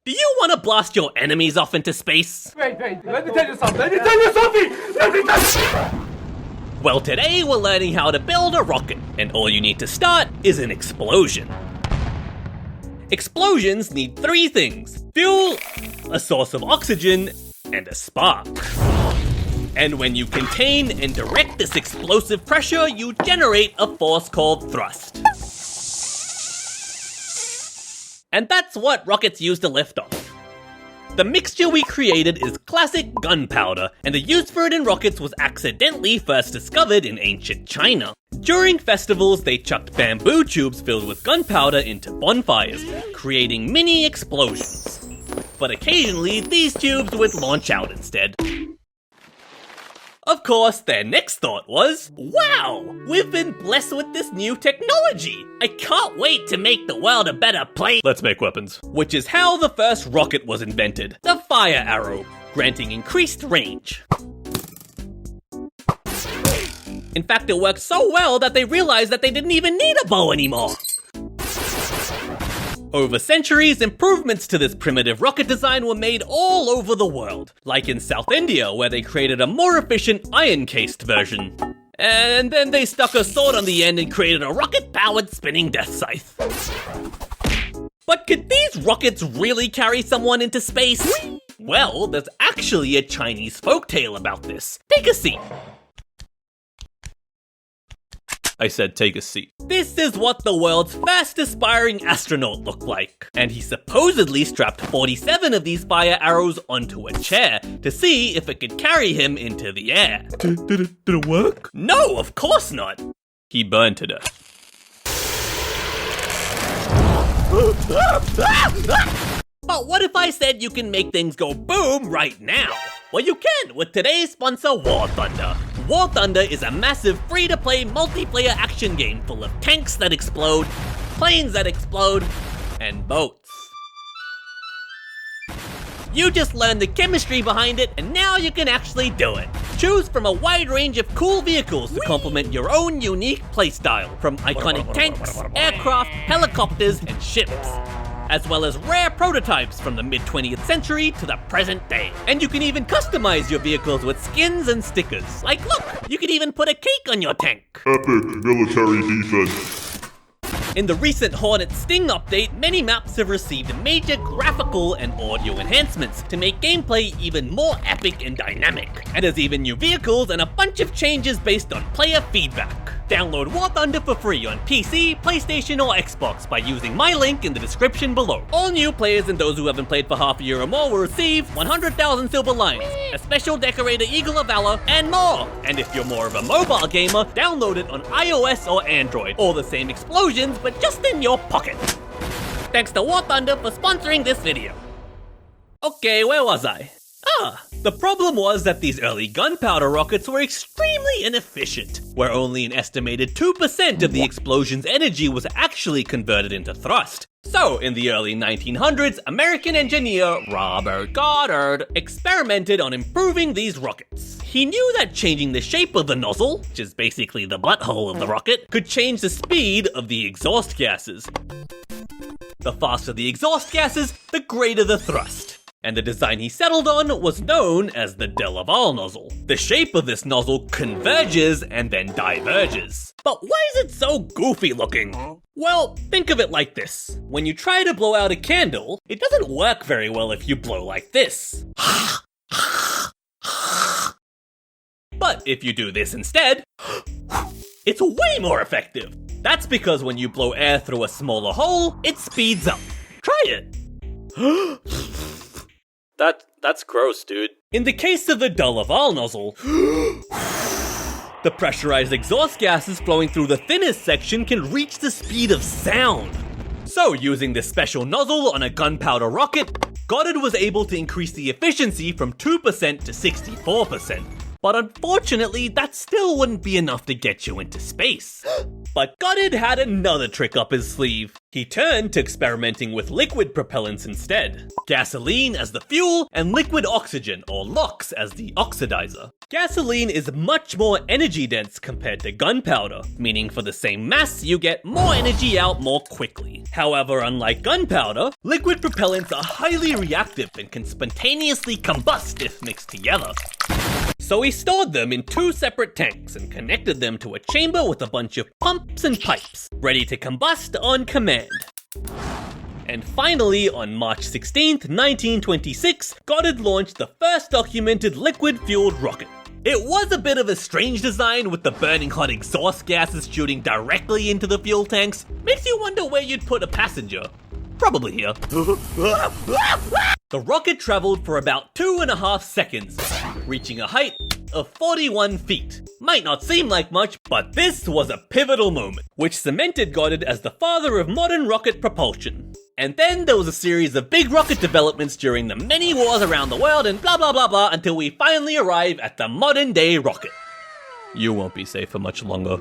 Do you want to blast your enemies off into space? Wait, let me tell you something! Let me tell you! Well, today we're learning how to build a rocket, and all you need to start is an explosion. Explosions need three things: fuel, a source of oxygen, and a spark. And when you contain and direct this explosive pressure, you generate a force called thrust. And that's what rockets use to lift off. The mixture we created is classic gunpowder, and the use for it in rockets was accidentally first discovered in ancient China. During festivals, they chucked bamboo tubes filled with gunpowder into bonfires, creating mini explosions. But occasionally, these tubes would launch out instead. Of course, their next thought was, wow, we've been blessed with this new technology. I can't wait to make the world a better place. Let's make weapons. Which is how the first rocket was invented, the fire arrow, granting increased range. In fact, it worked so well that they realized that they didn't even need a bow anymore. Over centuries, improvements to this primitive rocket design were made all over the world, like in South India, where they created a more efficient iron-cased version. And then they stuck a sword on the end and created a rocket-powered spinning death scythe. But could these rockets really carry someone into space? Well, there's actually a Chinese folktale about this. Take a seat. I said take a seat. This is what the world's first aspiring astronaut looked like, and he supposedly strapped 47 of these fire arrows onto a chair to see if it could carry him into the air. Did it work? No, of course not! He burned to death. But what if I said you can make things go boom right now? Well, you can with today's sponsor, War Thunder. War Thunder is a massive free-to-play multiplayer action game full of tanks that explode, planes that explode, and boats. You just learned the chemistry behind it, and now you can actually do it. Choose from a wide range of cool vehicles to complement your own unique playstyle, from iconic tanks, aircraft, helicopters, and ships, as well as rare prototypes from the mid-20th century to the present day. And you can even customize your vehicles with skins and stickers. Like, look, you can even put a cake on your tank. Epic military defense. In the recent Hornet Sting update, many maps have received major graphical and audio enhancements to make gameplay even more epic and dynamic. And there's even new vehicles and a bunch of changes based on player feedback. Download War Thunder for free on PC, PlayStation, or Xbox by using my link in the description below. All new players and those who haven't played for half a year or more will receive 100,000 silver lions, a special decorated Eagle of Valor, and more! And if you're more of a mobile gamer, download it on iOS or Android. All the same explosions, but just in your pocket. Thanks to War Thunder for sponsoring this video. Okay, where was I? The problem was that these early gunpowder rockets were extremely inefficient, where only an estimated 2% of the explosion's energy was actually converted into thrust. So, in the early 1900s, American engineer Robert Goddard experimented on improving these rockets. He knew that changing the shape of the nozzle, which is basically the butthole of the rocket, could change the speed of the exhaust gases. The faster the exhaust gases, the greater the thrust. And the design he settled on was known as the de Laval nozzle. The shape of this nozzle converges and then diverges. But why is it so goofy looking? Well, think of it like this. When you try to blow out a candle, it doesn't work very well if you blow like this. But if you do this instead, it's way more effective. That's because when you blow air through a smaller hole, it speeds up. Try it. That's gross, dude. In the case of the de Laval nozzle, the pressurized exhaust gases flowing through the thinnest section can reach the speed of sound. So, using this special nozzle on a gunpowder rocket, Goddard was able to increase the efficiency from 2% to 64%, But unfortunately, that still wouldn't be enough to get you into space. But Goddard had another trick up his sleeve. He turned to experimenting with liquid propellants instead. Gasoline as the fuel, and liquid oxygen, or LOX, as the oxidizer. Gasoline is much more energy dense compared to gunpowder, meaning for the same mass, you get more energy out more quickly. However, unlike gunpowder, liquid propellants are highly reactive and can spontaneously combust if mixed together. So he stored them in 2 separate tanks and connected them to a chamber with a bunch of pumps and pipes, ready to combust on command. And finally, on March 16th, 1926, Goddard launched the first documented liquid-fueled rocket. It was a bit of a strange design with the burning hot exhaust gases shooting directly into the fuel tanks. Makes you wonder where you'd put a passenger. Probably here. The rocket traveled for about 2.5 seconds, reaching a height of 41 feet. Might not seem like much, but this was a pivotal moment, which cemented Goddard as the father of modern rocket propulsion. And then there was a series of big rocket developments during the many wars around the world and blah blah blah blah until we finally arrive at the modern day rocket. You won't be safe for much longer.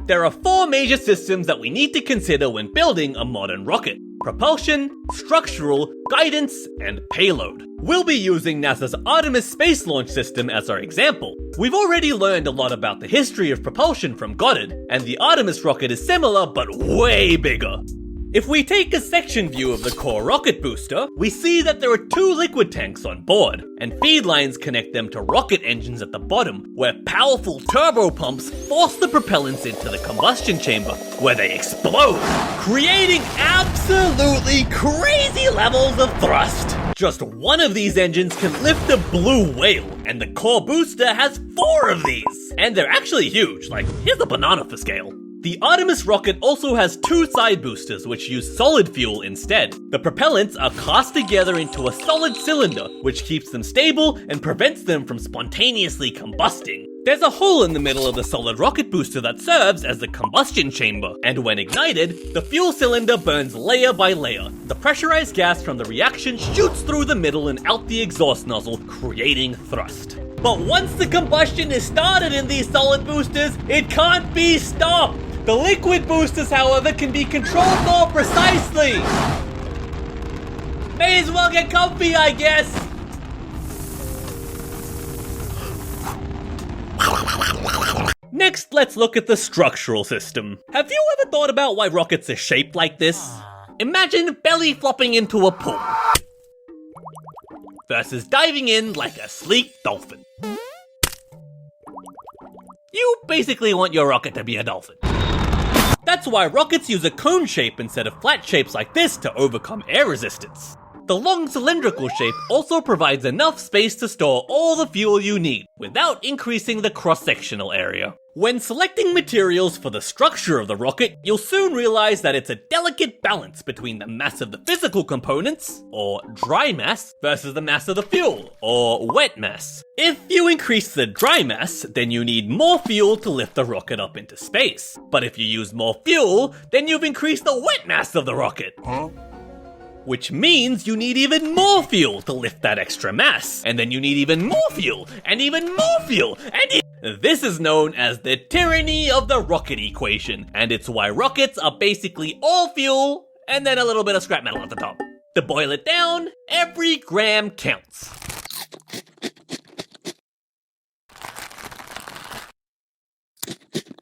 There are 4 major systems that we need to consider when building a modern rocket: propulsion, structural, guidance, and payload. We'll be using NASA's Artemis Space Launch System as our example. We've already learned a lot about the history of propulsion from Goddard, and the Artemis rocket is similar but way bigger. If we take a section view of the core rocket booster, we see that there are 2 liquid tanks on board, and feed lines connect them to rocket engines at the bottom, where powerful turbo pumps force the propellants into the combustion chamber, where they explode, creating absolutely crazy levels of thrust. Just one of these engines can lift a blue whale, and the core booster has 4 of these. And they're actually huge, like here's a banana for scale. The Artemis rocket also has 2 side boosters which use solid fuel instead. The propellants are cast together into a solid cylinder, which keeps them stable and prevents them from spontaneously combusting. There's a hole in the middle of the solid rocket booster that serves as the combustion chamber, and when ignited, the fuel cylinder burns layer by layer. The pressurized gas from the reaction shoots through the middle and out the exhaust nozzle, creating thrust. But once the combustion is started in these solid boosters, it can't be stopped! The liquid boosters, however, can be controlled more precisely! May as well get comfy, I guess! Next, let's look at the structural system. Have you ever thought about why rockets are shaped like this? Imagine belly flopping into a pool versus diving in like a sleek dolphin. You basically want your rocket to be a dolphin. That's why rockets use a cone shape instead of flat shapes like this to overcome air resistance. The long cylindrical shape also provides enough space to store all the fuel you need, without increasing the cross-sectional area. When selecting materials for the structure of the rocket, you'll soon realize that it's a delicate balance between the mass of the physical components, or dry mass, versus the mass of the fuel, or wet mass. If you increase the dry mass, then you need more fuel to lift the rocket up into space. But if you use more fuel, then you've increased the wet mass of the rocket. Which means you need even more fuel to lift that extra mass. And then you need even more fuel, and even more fuel, and this is known as the tyranny of the rocket equation, and it's why rockets are basically all fuel, and then a little bit of scrap metal at the top. To boil it down, every gram counts.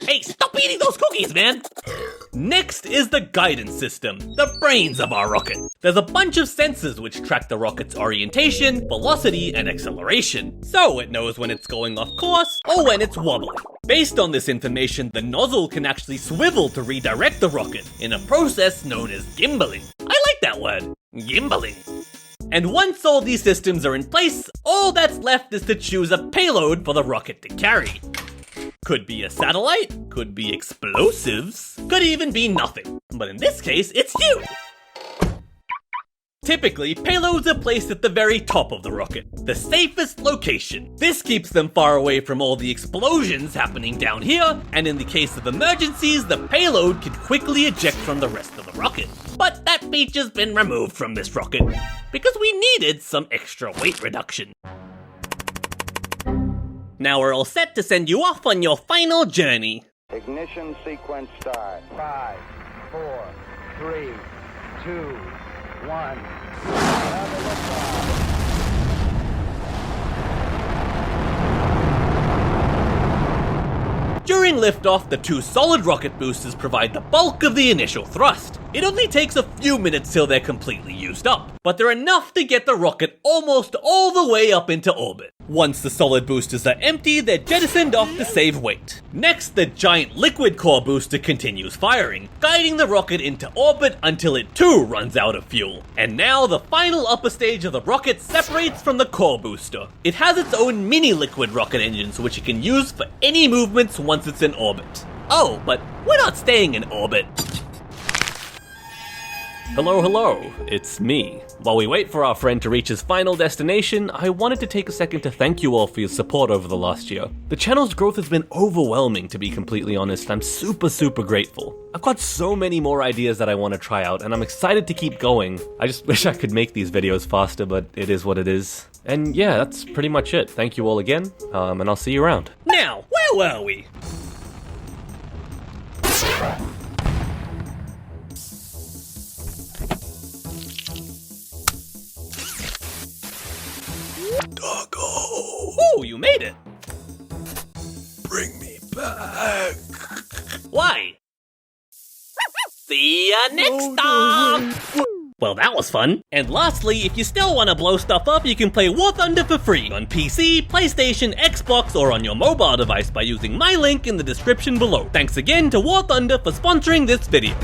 Hey, stop eating those cookies, man! Next is the guidance system, the brains of our rocket. There's a bunch of sensors which track the rocket's orientation, velocity, and acceleration, so it knows when it's going off course or when it's wobbling. Based on this information, the nozzle can actually swivel to redirect the rocket in a process known as gimbaling. I like that word, gimbaling. And once all these systems are in place, all that's left is to choose a payload for the rocket to carry. Could be a satellite, could be explosives, could even be nothing. But in this case, it's you! Typically, payloads are placed at the very top of the rocket, the safest location. This keeps them far away from all the explosions happening down here, and in the case of emergencies, the payload can quickly eject from the rest of the rocket. But that feature's been removed from this rocket, because we needed some extra weight reduction. Now we're all set to send you off on your final journey. Ignition sequence start. 5, 4, 3, 2, 1. Have a liftoff. During liftoff, the two solid rocket boosters provide the bulk of the initial thrust. It only takes a few minutes till they're completely used up, but they're enough to get the rocket almost all the way up into orbit. Once the solid boosters are empty, they're jettisoned off to save weight. Next, the giant liquid core booster continues firing, guiding the rocket into orbit until it too runs out of fuel. And now the final upper stage of the rocket separates from the core booster. It has its own mini liquid rocket engines which it can use for any movements once it's in orbit. Oh, but we're not staying in orbit. Hello, it's me. While we wait for our friend to reach his final destination, I wanted to take a second to thank you all for your support over the last year. The channel's growth has been overwhelming, to be completely honest. I'm super grateful. I've got so many more ideas that I want to try out, and I'm excited to keep going. I just wish I could make these videos faster, but it is what it is. And yeah, that's pretty much it. Thank you all again, and I'll see you around. Now, where were we? Doggo, Oh, you made it. bring me back. Why? See ya next time! Well, that was fun. And lastly, if you still want to blow stuff up, you can play War Thunder for free on PC, PlayStation, Xbox, or on your mobile device by using my link in the description below. Thanks again to War Thunder for sponsoring this video.